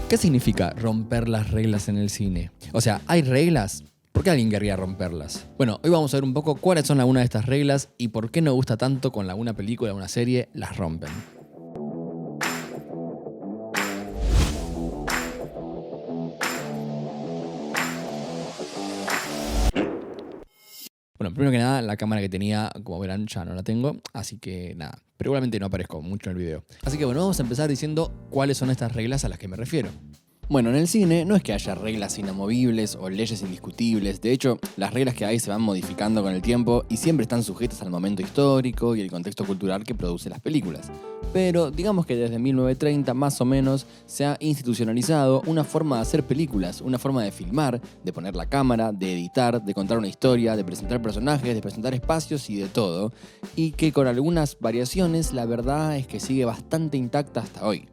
¿Qué significa romper las reglas en el cine? O sea, ¿hay reglas? ¿Por qué alguien querría romperlas? Bueno, hoy vamos a ver un poco cuáles son algunas de estas reglas y por qué nos gusta tanto con alguna película o una serie las rompen. Bueno, primero que nada, la cámara que tenía, como verán, ya no la tengo, así que nada, pero igualmente no aparezco mucho en el video. Así que bueno, vamos a empezar diciendo cuáles son estas reglas a las que me refiero. Bueno, en el cine no es que haya reglas inamovibles o leyes indiscutibles. De hecho, las reglas que hay se van modificando con el tiempo y siempre están sujetas al momento histórico y el contexto cultural que produce las películas. Pero digamos que desde 1930 más o menos se ha institucionalizado una forma de hacer películas, una forma de filmar, de poner la cámara, de editar, de contar una historia, de presentar personajes, de presentar espacios y de todo. Y que con algunas variaciones la verdad es que sigue bastante intacta hasta hoy.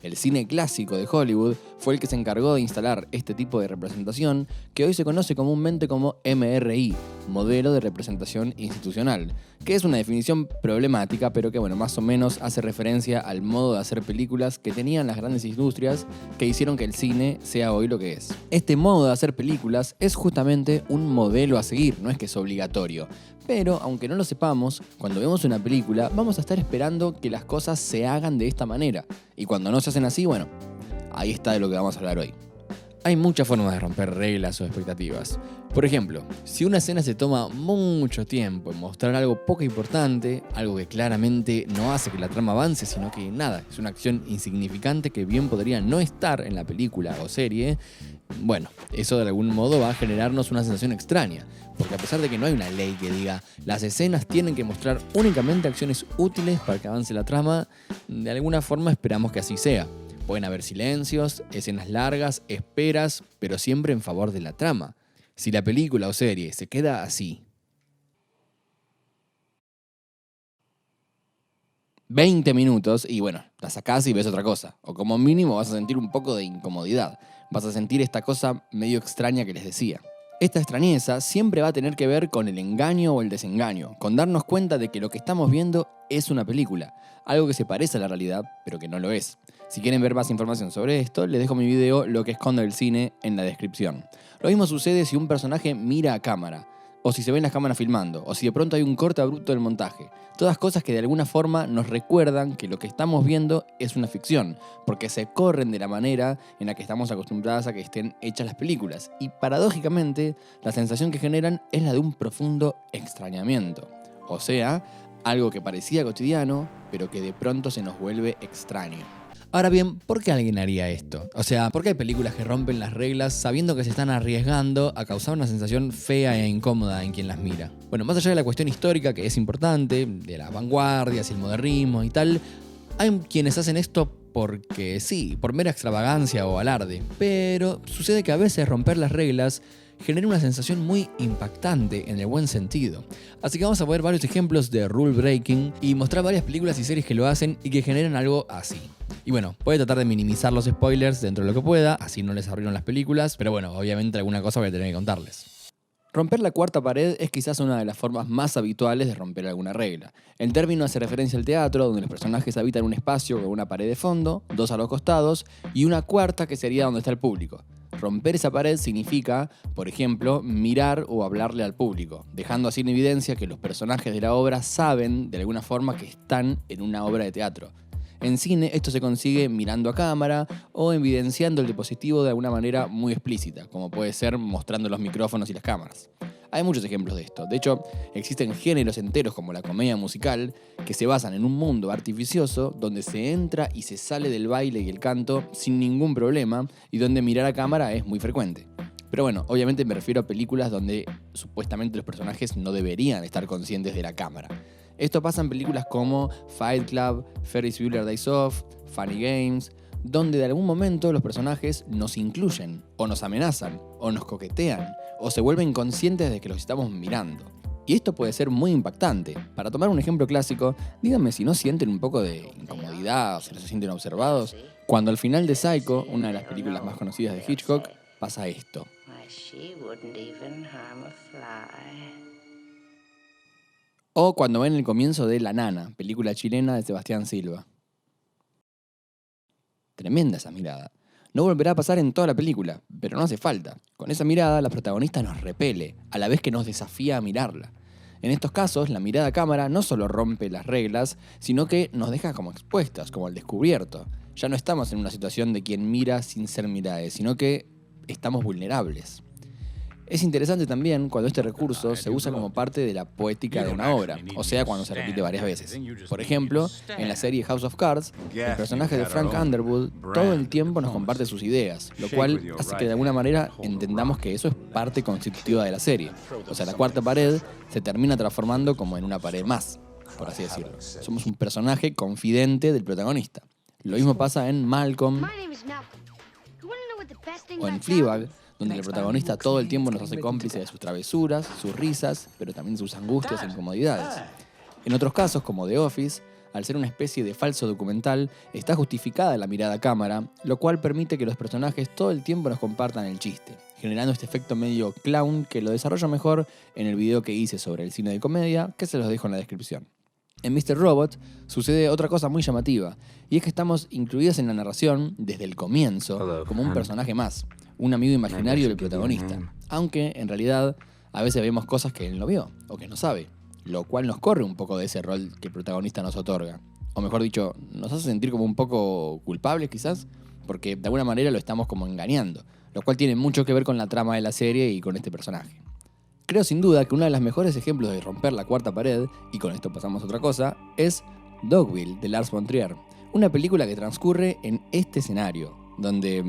El cine clásico de Hollywood fue el que se encargó de instalar este tipo de representación que hoy se conoce comúnmente como MRI, Modelo de Representación Institucional, que es una definición problemática, pero que más o menos hace referencia al modo de hacer películas que tenían las grandes industrias que hicieron que el cine sea hoy lo que es. Este modo de hacer películas es justamente un modelo a seguir, no es que es obligatorio. Pero, aunque no lo sepamos, cuando vemos una película vamos a estar esperando que las cosas se hagan de esta manera. Y cuando no se hacen así, ahí está de lo que vamos a hablar hoy. Hay muchas formas de romper reglas o expectativas. Por ejemplo, si una escena se toma mucho tiempo en mostrar algo poco importante, algo que claramente no hace que la trama avance, sino que nada, es una acción insignificante que bien podría no estar en la película o serie, eso de algún modo va a generarnos una sensación extraña. Porque a pesar de que no hay una ley que diga las escenas tienen que mostrar únicamente acciones útiles para que avance la trama, de alguna forma esperamos que así sea. Pueden haber silencios, escenas largas, esperas, pero siempre en favor de la trama. Si la película o serie se queda así, 20 minutos y la sacás y ves otra cosa. O como mínimo vas a sentir un poco de incomodidad. Vas a sentir esta cosa medio extraña que les decía. Esta extrañeza siempre va a tener que ver con el engaño o el desengaño, con darnos cuenta de que lo que estamos viendo es una película, algo que se parece a la realidad, pero que no lo es. Si quieren ver más información sobre esto, les dejo mi video Lo que esconde el cine en la descripción. Lo mismo sucede si un personaje mira a cámara, o si se ven las cámaras filmando, o si de pronto hay un corte abrupto del montaje. Todas cosas que de alguna forma nos recuerdan que lo que estamos viendo es una ficción, porque se corren de la manera en la que estamos acostumbradas a que estén hechas las películas. Y paradójicamente, la sensación que generan es la de un profundo extrañamiento. O sea, algo que parecía cotidiano, pero que de pronto se nos vuelve extraño. Ahora bien, ¿por qué alguien haría esto? O sea, ¿por qué hay películas que rompen las reglas sabiendo que se están arriesgando a causar una sensación fea e incómoda en quien las mira? Más allá de la cuestión histórica, que es importante, de las vanguardias y el modernismo y tal, hay quienes hacen esto porque sí, por mera extravagancia o alarde. Pero sucede que a veces romper las reglas genera una sensación muy impactante en el buen sentido. Así que vamos a ver varios ejemplos de rule breaking y mostrar varias películas y series que lo hacen y que generan algo así. Y voy a tratar de minimizar los spoilers dentro de lo que pueda, así no les arruino las películas, pero obviamente alguna cosa voy a tener que contarles. Romper la cuarta pared es quizás una de las formas más habituales de romper alguna regla. El término hace referencia al teatro, donde los personajes habitan un espacio con una pared de fondo, dos a los costados y una cuarta que sería donde está el público. Romper esa pared significa, por ejemplo, mirar o hablarle al público, dejando así en evidencia que los personajes de la obra saben de alguna forma que están en una obra de teatro. En cine esto se consigue mirando a cámara o evidenciando el dispositivo de alguna manera muy explícita, como puede ser mostrando los micrófonos y las cámaras. Hay muchos ejemplos de esto. De hecho, existen géneros enteros como la comedia musical que se basan en un mundo artificioso donde se entra y se sale del baile y el canto sin ningún problema y donde mirar a cámara es muy frecuente. Pero obviamente me refiero a películas donde supuestamente los personajes no deberían estar conscientes de la cámara. Esto pasa en películas como Fight Club, Ferris Bueller Days Off, Funny Games, donde de algún momento los personajes nos incluyen, o nos amenazan, o nos coquetean, o se vuelven conscientes de que los estamos mirando. Y esto puede ser muy impactante. Para tomar un ejemplo clásico, díganme si no sienten un poco de incomodidad o si no se sienten observados, cuando al final de Psycho, una de las películas más conocidas de Hitchcock, pasa esto. O cuando ven el comienzo de La Nana, película chilena de Sebastián Silva. Tremenda esa mirada. No volverá a pasar en toda la película, pero no hace falta. Con esa mirada, la protagonista nos repele, a la vez que nos desafía a mirarla. En estos casos, la mirada a cámara no solo rompe las reglas, sino que nos deja como expuestas, como al descubierto. Ya no estamos en una situación de quien mira sin ser mirada, sino que estamos vulnerables. Es interesante también cuando este recurso se usa como parte de la poética de una obra, o sea, cuando se repite varias veces. Por ejemplo, en la serie House of Cards, el personaje de Frank Underwood todo el tiempo nos comparte sus ideas, lo cual hace que de alguna manera entendamos que eso es parte constitutiva de la serie. O sea, la cuarta pared se termina transformando como en una pared más, por así decirlo. Somos un personaje confidente del protagonista. Lo mismo pasa en Malcolm o en Fleabag, donde el protagonista todo el tiempo nos hace cómplice de sus travesuras, sus risas, pero también sus angustias e incomodidades. En otros casos, como The Office, al ser una especie de falso documental, está justificada la mirada a cámara, lo cual permite que los personajes todo el tiempo nos compartan el chiste, generando este efecto medio clown que lo desarrollo mejor en el video que hice sobre el cine de comedia, que se los dejo en la descripción. En Mr. Robot sucede otra cosa muy llamativa, y es que estamos incluidos en la narración desde el comienzo como un personaje más, un amigo imaginario del protagonista, aunque en realidad a veces vemos cosas que él no vio o que no sabe, lo cual nos corre un poco de ese rol que el protagonista nos otorga. O mejor dicho, nos hace sentir como un poco culpables quizás, porque de alguna manera lo estamos como engañando, lo cual tiene mucho que ver con la trama de la serie y con este personaje. Creo sin duda que uno de los mejores ejemplos de romper la cuarta pared, y con esto pasamos a otra cosa, es Dogville de Lars von Trier, una película que transcurre en este escenario, donde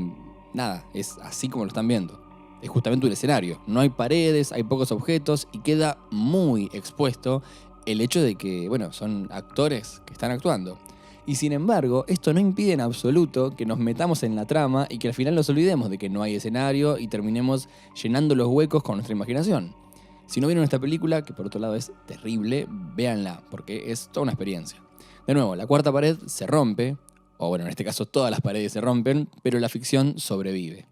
nada, es así como lo están viendo. Es justamente un escenario, no hay paredes, hay pocos objetos y queda muy expuesto el hecho de que, bueno, son actores que están actuando. Y sin embargo, esto no impide en absoluto que nos metamos en la trama y que al final nos olvidemos de que no hay escenario y terminemos llenando los huecos con nuestra imaginación. Si no vieron esta película, que por otro lado es terrible, véanla, porque es toda una experiencia. De nuevo, la cuarta pared se rompe, o bueno, en este caso todas las paredes se rompen, pero la ficción sobrevive.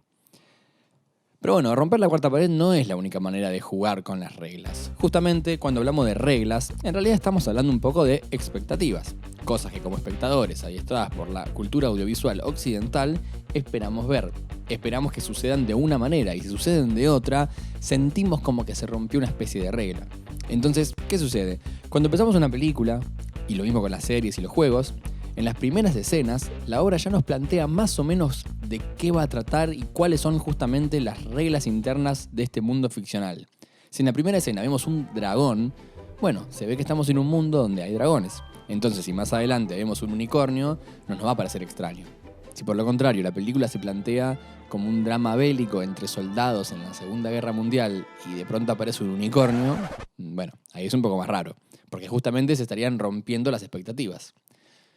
Pero bueno, romper la cuarta pared no es la única manera de jugar con las reglas. Justamente cuando hablamos de reglas, en realidad estamos hablando un poco de expectativas. Cosas que como espectadores adiestradas por la cultura audiovisual occidental esperamos ver. Esperamos que sucedan de una manera y si suceden de otra, sentimos como que se rompió una especie de regla. Entonces, ¿qué sucede? Cuando empezamos una película, y lo mismo con las series y los juegos, en las primeras escenas, la obra ya nos plantea más o menos de qué va a tratar y cuáles son justamente las reglas internas de este mundo ficcional. Si en la primera escena vemos un dragón, bueno, se ve que estamos en un mundo donde hay dragones. Entonces, si más adelante vemos un unicornio, no nos va a parecer extraño. Si por lo contrario la película se plantea como un drama bélico entre soldados en la Segunda Guerra Mundial y de pronto aparece un unicornio, bueno, ahí es un poco más raro, porque justamente se estarían rompiendo las expectativas.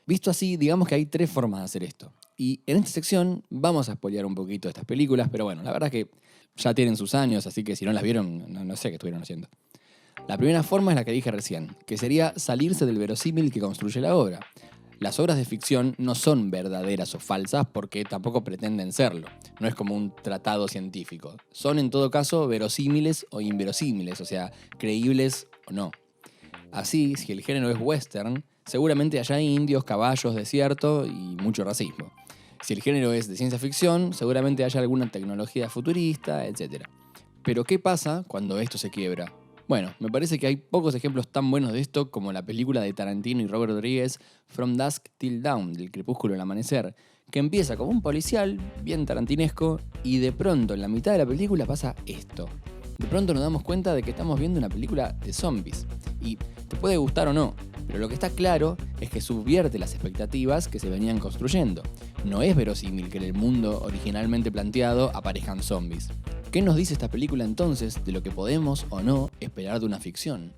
Visto así, digamos que hay tres formas de hacer esto. Y en esta sección vamos a spoilear un poquito de estas películas, pero bueno, la verdad es que ya tienen sus años, así que si no las vieron, no sé qué estuvieron haciendo. La primera forma es la que dije recién, que sería salirse del verosímil que construye la obra. Las obras de ficción no son verdaderas o falsas porque tampoco pretenden serlo. No es como un tratado científico. Son en todo caso verosímiles o inverosímiles, o sea, creíbles o no. Así, si el género es western, seguramente allá hay indios, caballos, desierto y mucho racismo. Si el género es de ciencia ficción, seguramente haya alguna tecnología futurista, etc. Pero ¿qué pasa cuando esto se quiebra? Bueno, me parece que hay pocos ejemplos tan buenos de esto como la película de Tarantino y Robert Rodriguez, From Dusk Till Dawn, del crepúsculo al amanecer, que empieza como un policial, bien tarantinesco, y de pronto en la mitad de la película pasa esto. De pronto nos damos cuenta de que estamos viendo una película de zombies. Y te puede gustar o no, pero lo que está claro es que subvierte las expectativas que se venían construyendo. No es verosímil que en el mundo originalmente planteado aparezcan zombies. ¿Qué nos dice esta película entonces de lo que podemos o no esperar de una ficción?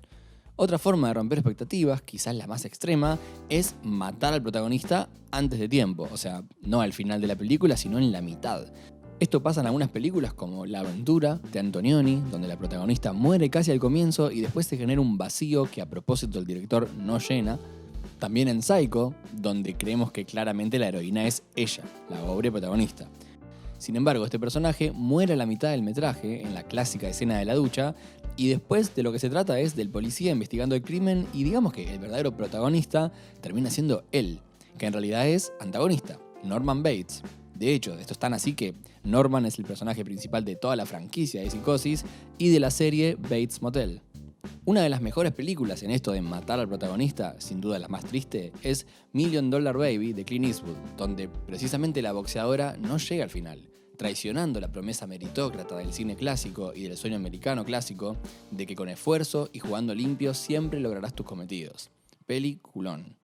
Otra forma de romper expectativas, quizás la más extrema, es matar al protagonista antes de tiempo. O sea, no al final de la película, sino en la mitad. Esto pasa en algunas películas como La aventura de Antonioni, donde la protagonista muere casi al comienzo y después se genera un vacío que a propósito el director no llena. También en Psycho, donde creemos que claramente la heroína es ella, la pobre protagonista. Sin embargo, este personaje muere a la mitad del metraje, en la clásica escena de la ducha, y después de lo que se trata es del policía investigando el crimen y digamos que el verdadero protagonista termina siendo él, que en realidad es antagonista, Norman Bates. De hecho, esto es tan así que Norman es el personaje principal de toda la franquicia de Psicosis y de la serie Bates Motel. Una de las mejores películas en esto de matar al protagonista, sin duda la más triste, es Million Dollar Baby de Clint Eastwood, donde precisamente la boxeadora no llega al final, traicionando la promesa meritócrata del cine clásico y del sueño americano clásico de que con esfuerzo y jugando limpio siempre lograrás tus cometidos. Peliculón.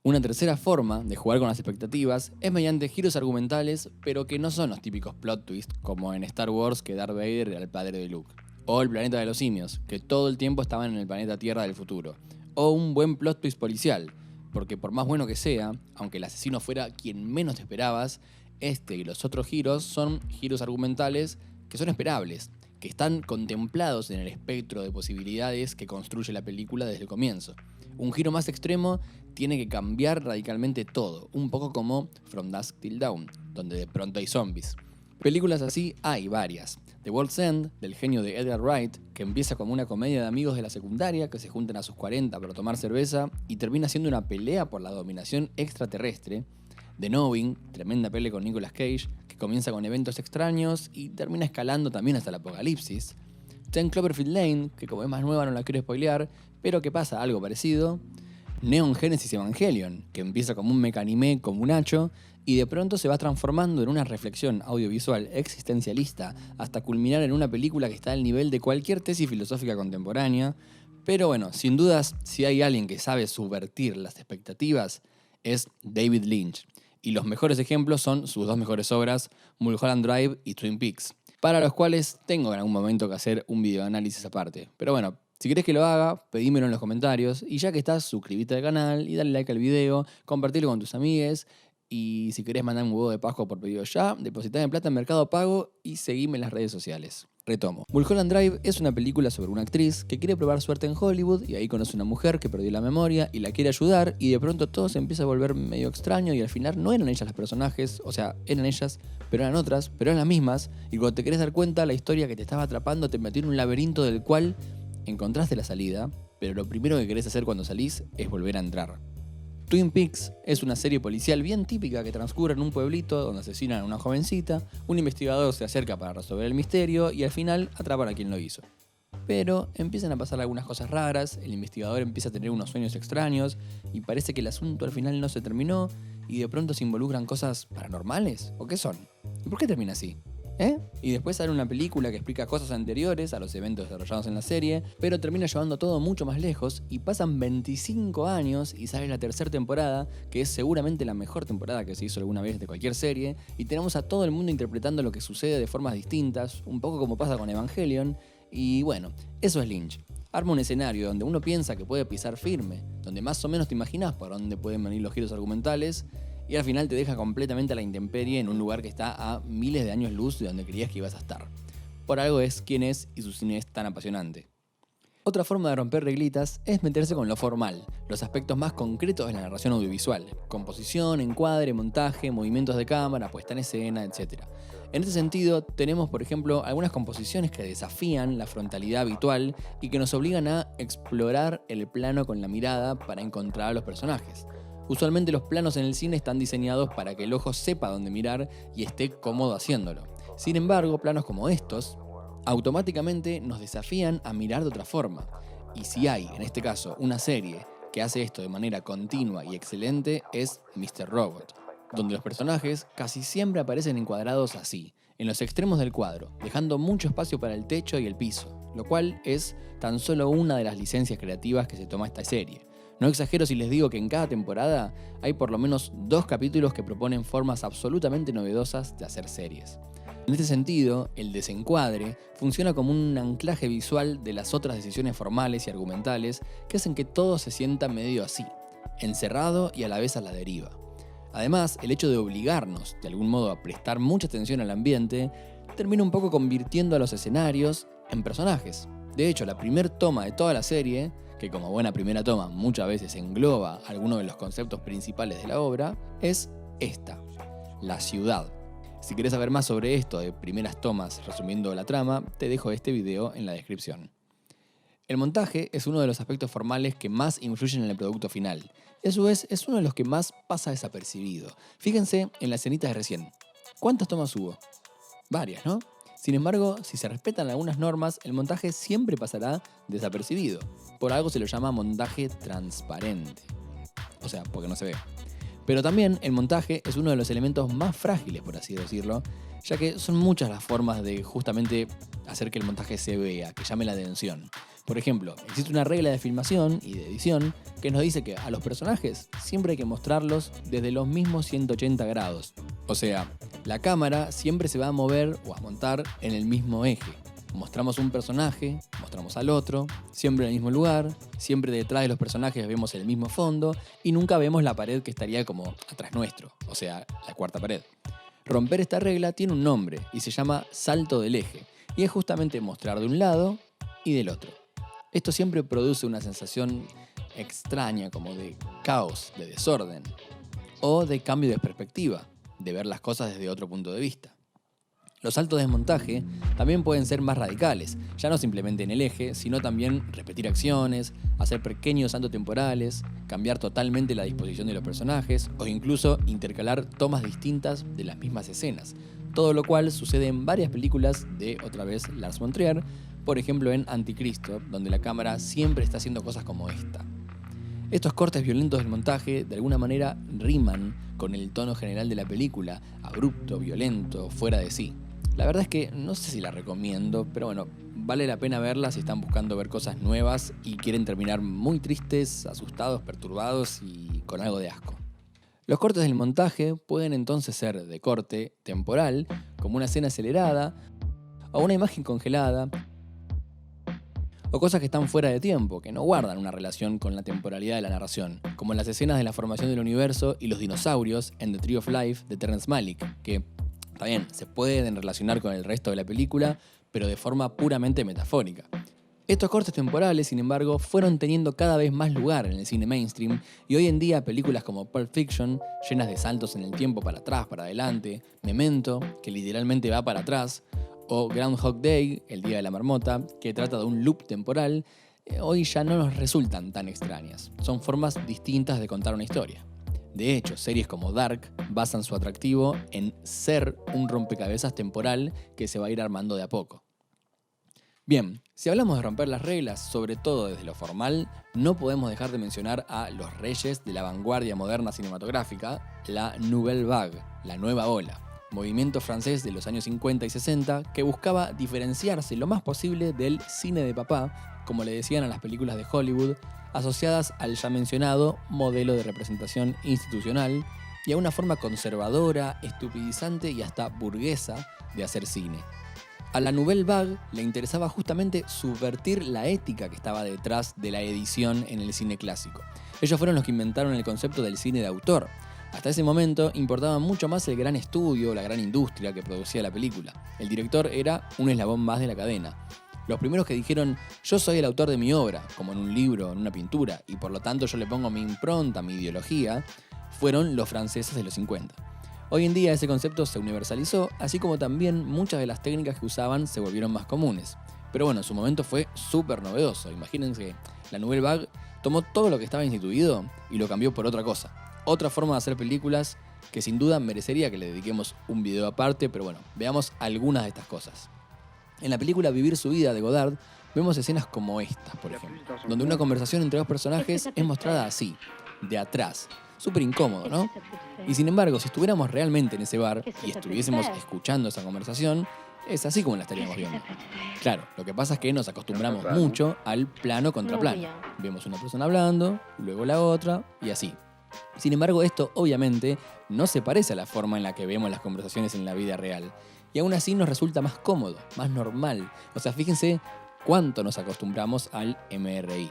Una tercera forma de jugar con las expectativas es mediante giros argumentales, pero que no son los típicos plot twists como en Star Wars que Darth Vader era el padre de Luke, o el planeta de los simios, que todo el tiempo estaban en el planeta Tierra del futuro, o un buen plot twist policial, porque por más bueno que sea, aunque el asesino fuera quien menos te esperabas, este y los otros giros son giros argumentales que son esperables, que están contemplados en el espectro de posibilidades que construye la película desde el comienzo. Un giro más extremo tiene que cambiar radicalmente todo, un poco como From Dusk Till Dawn, donde de pronto hay zombies. Películas así hay varias. The World's End, del genio de Edgar Wright, que empieza como una comedia de amigos de la secundaria que se juntan a sus 40 para tomar cerveza y termina siendo una pelea por la dominación extraterrestre. The Knowing, tremenda pelea con Nicolas Cage, que comienza con eventos extraños y termina escalando también hasta el apocalipsis. 10 Cloverfield Lane, que como es más nueva no la quiero spoilear, pero que pasa algo parecido. Neon Genesis Evangelion, que empieza como un mecanimé comunacho y de pronto se va transformando en una reflexión audiovisual existencialista hasta culminar en una película que está al nivel de cualquier tesis filosófica contemporánea. Pero bueno, sin dudas, si hay alguien que sabe subvertir las expectativas, es David Lynch. Y los mejores ejemplos son sus dos mejores obras, Mulholland Drive y Twin Peaks, para los cuales tengo en algún momento que hacer un videoanálisis aparte. Pero bueno, si querés que lo haga, pedímelo en los comentarios. Y ya que estás, suscríbete al canal y dale like al video, compartirlo con tus amigues. Y si querés mandarme un huevo de Pascua por pedido ya, depositame plata en Mercado Pago y seguime en las redes sociales. Retomo. Mulholland Drive es una película sobre una actriz que quiere probar suerte en Hollywood y ahí conoce una mujer que perdió la memoria y la quiere ayudar y de pronto todo se empieza a volver medio extraño y al final no eran ellas las personajes, o sea, eran ellas, pero eran otras, pero eran las mismas y cuando te querés dar cuenta la historia que te estaba atrapando te metió en un laberinto del cual encontraste la salida, pero lo primero que querés hacer cuando salís es volver a entrar. Twin Peaks es una serie policial bien típica que transcurre en un pueblito donde asesinan a una jovencita, un investigador se acerca para resolver el misterio y al final atrapan a quien lo hizo. Pero empiezan a pasar algunas cosas raras, el investigador empieza a tener unos sueños extraños y parece que el asunto al final no se terminó y de pronto se involucran cosas paranormales, ¿o qué son? ¿Y por qué termina así? Y después sale una película que explica cosas anteriores a los eventos desarrollados en la serie, pero termina llevando todo mucho más lejos y pasan 25 años y sale la tercera temporada, que es seguramente la mejor temporada que se hizo alguna vez de cualquier serie, y tenemos a todo el mundo interpretando lo que sucede de formas distintas, un poco como pasa con Evangelion, y bueno, eso es Lynch. Arma un escenario donde uno piensa que puede pisar firme, donde más o menos te imaginas por dónde pueden venir los giros argumentales, y al final te deja completamente a la intemperie en un lugar que está a miles de años luz de donde creías que ibas a estar. Por algo es quien es y su cine es tan apasionante. Otra forma de romper reglitas es meterse con lo formal, los aspectos más concretos de la narración audiovisual, composición, encuadre, montaje, movimientos de cámara, puesta en escena, etc. En este sentido, tenemos por ejemplo algunas composiciones que desafían la frontalidad habitual y que nos obligan a explorar el plano con la mirada para encontrar a los personajes. Usualmente los planos en el cine están diseñados para que el ojo sepa dónde mirar y esté cómodo haciéndolo. Sin embargo, planos como estos automáticamente nos desafían a mirar de otra forma. Y si hay, en este caso, una serie que hace esto de manera continua y excelente, es Mr. Robot, donde los personajes casi siempre aparecen encuadrados así, en los extremos del cuadro, dejando mucho espacio para el techo y el piso, lo cual es tan solo una de las licencias creativas que se toma esta serie. No exagero si les digo que en cada temporada hay por lo menos 2 capítulos que proponen formas absolutamente novedosas de hacer series. En este sentido, el desencuadre funciona como un anclaje visual de las otras decisiones formales y argumentales que hacen que todo se sienta medio así, encerrado y a la vez a la deriva. Además, el hecho de obligarnos, de algún modo, a prestar mucha atención al ambiente, termina un poco convirtiendo a los escenarios en personajes. De hecho, la primera toma de toda la serie, que como buena primera toma muchas veces engloba algunos de los conceptos principales de la obra, es esta, la ciudad. Si querés saber más sobre esto de primeras tomas resumiendo la trama, te dejo este video en la descripción. El montaje es uno de los aspectos formales que más influyen en el producto final, y a su vez es uno de los que más pasa desapercibido. Fíjense en la escenita de recién. ¿Cuántas tomas hubo? Varias, ¿no? Sin embargo, si se respetan algunas normas, el montaje siempre pasará desapercibido. Por algo se lo llama montaje transparente. O sea, porque no se ve. Pero también el montaje es uno de los elementos más frágiles, por así decirlo, ya que son muchas las formas de justamente hacer que el montaje se vea, que llame la atención. Por ejemplo, existe una regla de filmación y de edición que nos dice que a los personajes siempre hay que mostrarlos desde los mismos 180 grados. O sea, la cámara siempre se va a mover o a montar en el mismo eje. Mostramos un personaje, mostramos al otro, siempre en el mismo lugar, siempre detrás de los personajes vemos el mismo fondo y nunca vemos la pared que estaría como atrás nuestro, o sea, la cuarta pared. Romper esta regla tiene un nombre y se llama salto del eje, y es justamente mostrar de un lado y del otro. Esto siempre produce una sensación extraña como de caos, de desorden, o de cambio de perspectiva, de ver las cosas desde otro punto de vista. Los saltos de montaje también pueden ser más radicales, ya no simplemente en el eje, sino también repetir acciones, hacer pequeños saltos temporales, cambiar totalmente la disposición de los personajes o incluso intercalar tomas distintas de las mismas escenas. Todo lo cual sucede en varias películas de, otra vez, Lars von Trier, por ejemplo en Anticristo, donde la cámara siempre está haciendo cosas como esta. Estos cortes violentos del montaje de alguna manera riman con el tono general de la película, abrupto, violento, fuera de sí. La verdad es que no sé si la recomiendo, pero bueno, vale la pena verla si están buscando ver cosas nuevas y quieren terminar muy tristes, asustados, perturbados y con algo de asco. Los cortes del montaje pueden entonces ser de corte temporal, como una escena acelerada, o una imagen congelada, o cosas que están fuera de tiempo, que no guardan una relación con la temporalidad de la narración, como en las escenas de la formación del universo y los dinosaurios en The Tree of Life de Terrence Malick, que está bien, se pueden relacionar con el resto de la película, pero de forma puramente metafórica. Estos cortes temporales, sin embargo, fueron teniendo cada vez más lugar en el cine mainstream y hoy en día películas como Pulp Fiction, llenas de saltos en el tiempo para atrás, para adelante, Memento, que literalmente va para atrás, o Groundhog Day, El Día de la Marmota, que trata de un loop temporal, hoy ya no nos resultan tan extrañas. Son formas distintas de contar una historia. De hecho, series como Dark basan su atractivo en ser un rompecabezas temporal que se va a ir armando de a poco. Bien, si hablamos de romper las reglas, sobre todo desde lo formal, no podemos dejar de mencionar a los reyes de la vanguardia moderna cinematográfica, la Nouvelle Vague, la nueva ola, movimiento francés de los años 50 y 60 que buscaba diferenciarse lo más posible del cine de papá, como le decían a las películas de Hollywood, asociadas al ya mencionado modelo de representación institucional y a una forma conservadora, estupidizante y hasta burguesa de hacer cine. A la Nouvelle Vague le interesaba justamente subvertir la ética que estaba detrás de la edición en el cine clásico. Ellos fueron los que inventaron el concepto del cine de autor. Hasta ese momento importaba mucho más el gran estudio, la gran industria que producía la película. El director era un eslabón más de la cadena. Los primeros que dijeron, yo soy el autor de mi obra, como en un libro, en una pintura, y por lo tanto yo le pongo mi impronta, mi ideología, fueron los franceses de los 50. Hoy en día ese concepto se universalizó, así como también muchas de las técnicas que usaban se volvieron más comunes. Pero bueno, en su momento fue súper novedoso. Imagínense que la Nouvelle Vague tomó todo lo que estaba instituido y lo cambió por otra cosa. Otra forma de hacer películas que sin duda merecería que le dediquemos un video aparte, pero bueno, veamos algunas de estas cosas. En la película Vivir su vida de Godard vemos escenas como estas, por ejemplo, donde una conversación entre dos personajes es mostrada así, de atrás. Súper incómodo, ¿no? Y sin embargo, si estuviéramos realmente en ese bar y estuviésemos escuchando esa conversación, es así como la estaríamos viendo. Claro, lo que pasa es que nos acostumbramos mucho al plano contra plano. Vemos una persona hablando, luego la otra, y así. Sin embargo, esto obviamente no se parece a la forma en la que vemos las conversaciones en la vida real. Y aún así nos resulta más cómodo, más normal. O sea, fíjense cuánto nos acostumbramos al MRI.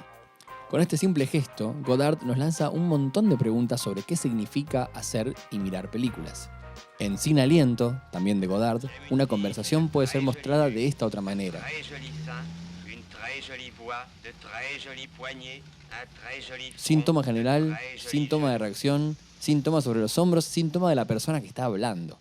Con este simple gesto, Godard nos lanza un montón de preguntas sobre qué significa hacer y mirar películas. En Sin Aliento, también de Godard, una conversación puede ser mostrada de esta otra manera. Sin toma general, sin toma de reacción, sin toma sobre los hombros, sin toma de la persona que está hablando.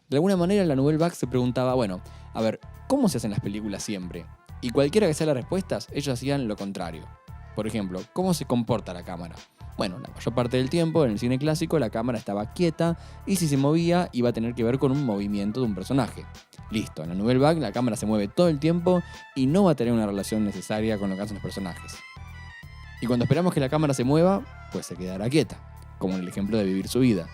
De alguna manera la Nouvelle Vague se preguntaba, bueno, a ver, ¿cómo se hacen las películas siempre? Y cualquiera que sea las respuestas, ellos hacían lo contrario. Por ejemplo, ¿cómo se comporta la cámara? Bueno, la mayor parte del tiempo en el cine clásico la cámara estaba quieta y si se movía iba a tener que ver con un movimiento de un personaje. Listo, en la Nouvelle Vague la cámara se mueve todo el tiempo y no va a tener una relación necesaria con lo que hacen los personajes. Y cuando esperamos que la cámara se mueva, pues se quedará quieta, como en el ejemplo de Vivir su vida.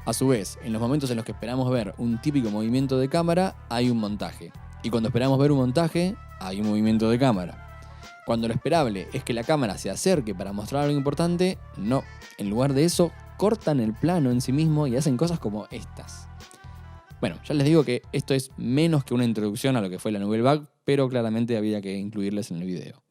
A su vez, en los momentos en los que esperamos ver un típico movimiento de cámara, hay un montaje. Y cuando esperamos ver un montaje, hay un movimiento de cámara. Cuando lo esperable es que la cámara se acerque para mostrar algo importante, no. En lugar de eso, cortan el plano en sí mismo y hacen cosas como estas. Bueno, ya les digo que esto es menos que una introducción a lo que fue la Nouvelle Vague, pero claramente había que incluirles en el video.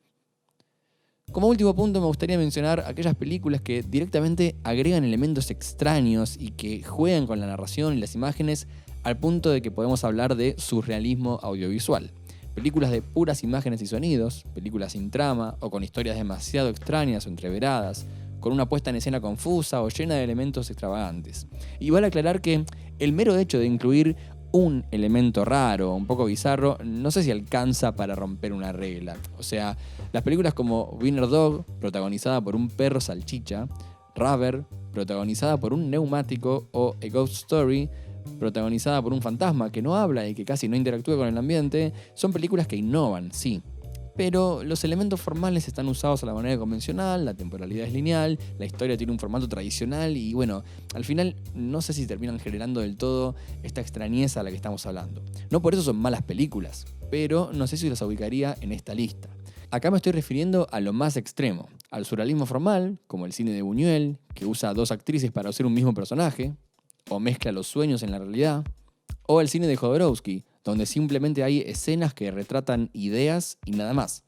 Como último punto me gustaría mencionar aquellas películas que directamente agregan elementos extraños y que juegan con la narración y las imágenes al punto de que podemos hablar de surrealismo audiovisual. Películas de puras imágenes y sonidos, películas sin trama o con historias demasiado extrañas o entreveradas, con una puesta en escena confusa o llena de elementos extravagantes. Y vale aclarar que el mero hecho de incluir un elemento raro o un poco bizarro, no sé si alcanza para romper una regla. O sea, las películas como Winner Dog, protagonizada por un perro salchicha, Rubber, protagonizada por un neumático, o A Ghost Story, protagonizada por un fantasma que no habla y que casi no interactúa con el ambiente, son películas que innovan, sí. Pero los elementos formales están usados a la manera convencional, la temporalidad es lineal, la historia tiene un formato tradicional y bueno, al final no sé si terminan generando del todo esta extrañeza a la que estamos hablando. No por eso son malas películas, pero no sé si las ubicaría en esta lista. Acá me estoy refiriendo a lo más extremo, al surrealismo formal, como el cine de Buñuel, que usa a dos actrices para hacer un mismo personaje, o mezcla los sueños en la realidad, o el cine de Jodorowsky, donde simplemente hay escenas que retratan ideas y nada más.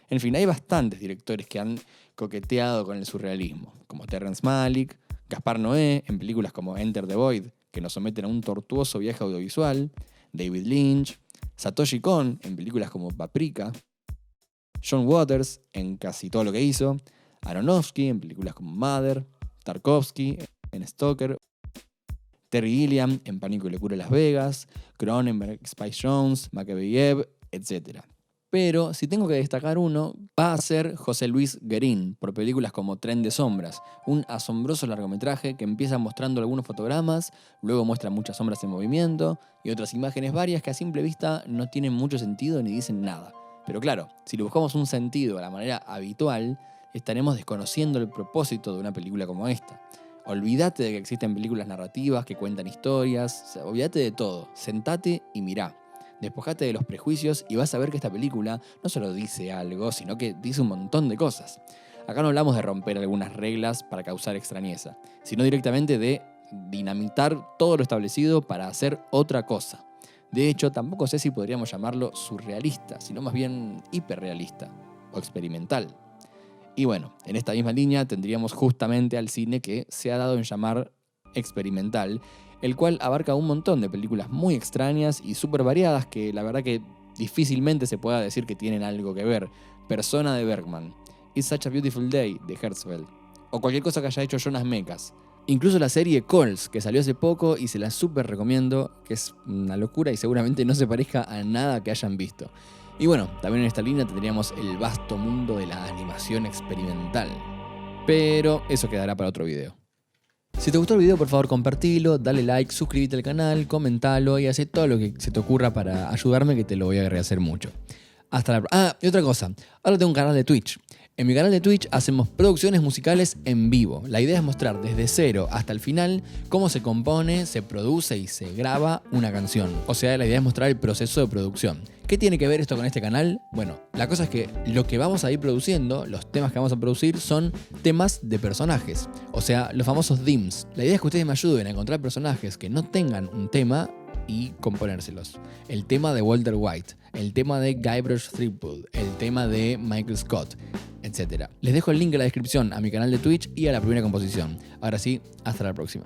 En fin, hay bastantes directores que han coqueteado con el surrealismo, como Terrence Malick, Gaspar Noé en películas como Enter the Void, que nos someten a un tortuoso viaje audiovisual, David Lynch, Satoshi Kon en películas como Paprika, John Waters en casi todo lo que hizo, Aronofsky en películas como Mother, Tarkovsky en Stalker, Terry Gilliam en Pánico y Locura en Las Vegas, Cronenberg, Spike Jonze, Makeveyev, etc. Pero si tengo que destacar uno, va a ser José Luis Guerin, por películas como Tren de Sombras, un asombroso largometraje que empieza mostrando algunos fotogramas, luego muestra muchas sombras en movimiento y otras imágenes varias que a simple vista no tienen mucho sentido ni dicen nada. Pero claro, si le buscamos un sentido a la manera habitual, estaremos desconociendo el propósito de una película como esta. Olvídate de que existen películas narrativas que cuentan historias, olvídate de todo, sentate y mirá. Despojate de los prejuicios y vas a ver que esta película no solo dice algo, sino que dice un montón de cosas. Acá no hablamos de romper algunas reglas para causar extrañeza, sino directamente de dinamitar todo lo establecido para hacer otra cosa. De hecho, tampoco sé si podríamos llamarlo surrealista, sino más bien hiperrealista o experimental. Y bueno, en esta misma línea tendríamos justamente al cine que se ha dado en llamar experimental, el cual abarca un montón de películas muy extrañas y súper variadas que la verdad que difícilmente se pueda decir que tienen algo que ver. Persona de Bergman, It's Such a Beautiful Day de Herzfeld, o cualquier cosa que haya hecho Jonas Mekas. Incluso la serie Calls, que salió hace poco y se la súper recomiendo, que es una locura y seguramente no se parezca a nada que hayan visto. Y bueno, también en esta línea tendríamos el vasto mundo de la animación experimental. Pero eso quedará para otro video. Si te gustó el video, por favor compartilo, dale like, suscríbete al canal, comentalo y haz todo lo que se te ocurra para ayudarme, que te lo voy a agradecer mucho. Y otra cosa, ahora tengo un canal de Twitch. En mi canal de Twitch hacemos producciones musicales en vivo. La idea es mostrar desde cero hasta el final cómo se compone, se produce y se graba una canción. O sea, la idea es mostrar el proceso de producción. ¿Qué tiene que ver esto con este canal? Bueno, la cosa es que lo que vamos a ir produciendo, los temas que vamos a producir, son temas de personajes. O sea, los famosos themes. La idea es que ustedes me ayuden a encontrar personajes que no tengan un tema y componérselos. El tema de Walter White, el tema de Guybrush Threepwood, el tema de Michael Scott, etc. Les dejo el link en la descripción a mi canal de Twitch y a la primera composición. Ahora sí, hasta la próxima.